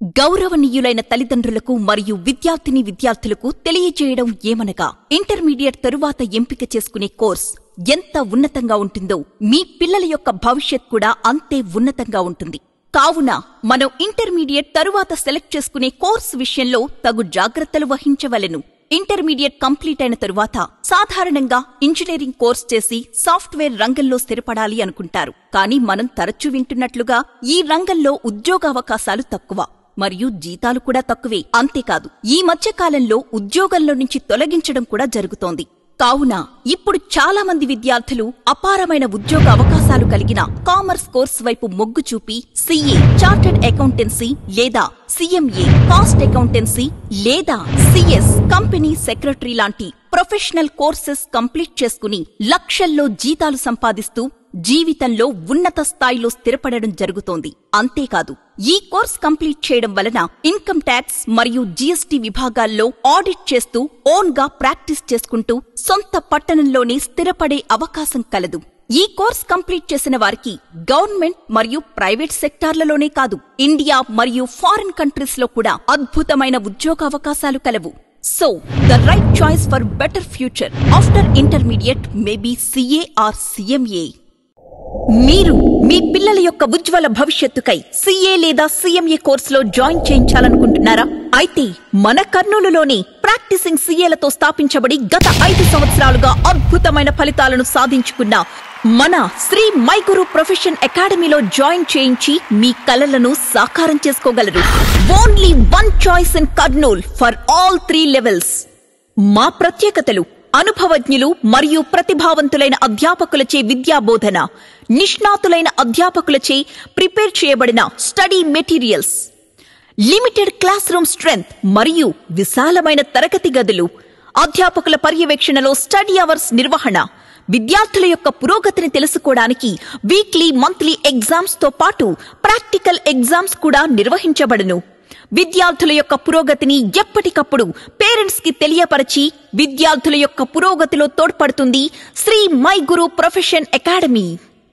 గౌరవనీయులైన తల్లిదండ్రులకు మరియు విద్యార్థులకు తెలియజేయడం ఏమనగా ఇంటర్మీడియట్ తరువాత ఎంపిక చేసుకునే కోర్స్ ఎంత ఉన్నతంగా ఉంటుందో మీ పిల్లల యొక్క భవిష్యత్ కూడా అంతే ఉన్నతంగా ఉంటుంది. కావున మనం ఇంటర్మీడియట్ తరువాత సెలెక్ట్ చేసుకునే కోర్స్ విషయంలో తగు జాగ్రత్తలు వహించవలెను. ఇంటర్మీడియట్ కంప్లీట్ అయిన తరువాత సాధారణంగా ఇంజనీరింగ్ కోర్స్ చేసి సాఫ్ట్వేర్ రంగంలో స్థిరపడాలి అనుకుంటారు. కానీ మనం తరచూ వింటున్నట్లుగా ఈ రంగంలో ఉద్యోగావకాశాలు తక్కువ మరియు జీతాలు కూడా తక్కువే. అంతేకాదు ఈ మధ్యకాలంలో ఉద్యోగంలో నుంచి తొలగించడం కూడా జరుగుతోంది. కావున ఇప్పుడు చాలా మంది విద్యార్థులు అపారమైన ఉద్యోగ అవకాశాలు కలిగిన కామర్స్ కోర్స్ వైపు మొగ్గు చూపి సిఏ, చార్టర్డ్ అకౌంటెన్సీ లేదా సిఎంఏ, కాస్ట్ అకౌంటెన్సీ లేదా సిఎస్, కంపెనీ సెక్రటరీ లాంటి ప్రొఫెషనల్ కోర్సెస్ కంప్లీట్ చేసుకుని లక్షల్లో జీతాలు సంపాదిస్తూ జీవితంలో ఉన్నత స్థాయిలో స్థిరపడడం జరుగుతోంది. అంతేకాదు ఈ కోర్స్ కంప్లీట్ చేయడం వలన ఇన్కమ్ ట్యాక్స్ మరియు జీఎస్టీ విభాగాల్లో ఆడిట్ చేస్తూ ఓన్ గా ప్రాక్టీస్ చేసుకుంటూ సొంత పట్టణంలోనే స్థిరపడే అవకాశం కలదు. ఈ కోర్స్ కంప్లీట్ చేసిన వారికి గవర్నమెంట్ మరియు ప్రైవేట్ సెక్టార్లలోనే కాదు, ఇండియా మరియు ఫారిన్ కంట్రీస్ లో కూడా అద్భుతమైన ఉద్యోగావకాశాలు కలవు. So, the right choice for better future after intermediate may be CA or CMA. మీరు మీ పిల్లల యొక్క ఉజ్వల భవిష్యత్తుకై సిఏ లేదా సిఎంఏ కోర్సులో జాయిన్ చేయించాలనుకుంటున్నారా? అయితే మన కర్నూలులోని ప్రాక్టీసింగ్ సిఏలతో స్థాపించబడి గత 5 సంవత్సరాలుగా అద్భుతమైన ఫలితాలను సాధించుకున్న మన శ్రీ మై గురు ప్రొఫెషన్ అకాడమీలో జాయిన్ చేయించి మీ కలలను సాకారం చేసుకోగలరు. Only one choice in Kurnool for all 3 levels. మా ప్రత్యేకతలు: అనుభవజ్ఞులు మరియు ప్రతిభావంతులైన అధ్యాపకులచే విద్యాబోధన, నిష్ణాతులైన అధ్యాపకులచే ప్రిపేర్ చేయబడిన study materials, limited class room strength మరియు విశాలమైన తరగతి గదులు, అధ్యాపకుల పర్యవేక్షణలో స్టడీ అవర్స్ నిర్వహణ, విద్యార్థుల యొక్క పురోగతిని తెలుసుకోవడానికి వీక్లీ, మంత్లీ ఎగ్జామ్స్ తో పాటు ప్రాక్టికల్ ఎగ్జామ్స్ కూడా నిర్వహించబడును. విద్యార్థుల యొక్క పురోగతిని ఎప్పటికప్పుడు పేరెంట్స్ కి తెలియపరచి విద్యార్థుల యొక్క పురోగతిలో తోడ్పడుతుంది Shri My Guru Profession academy.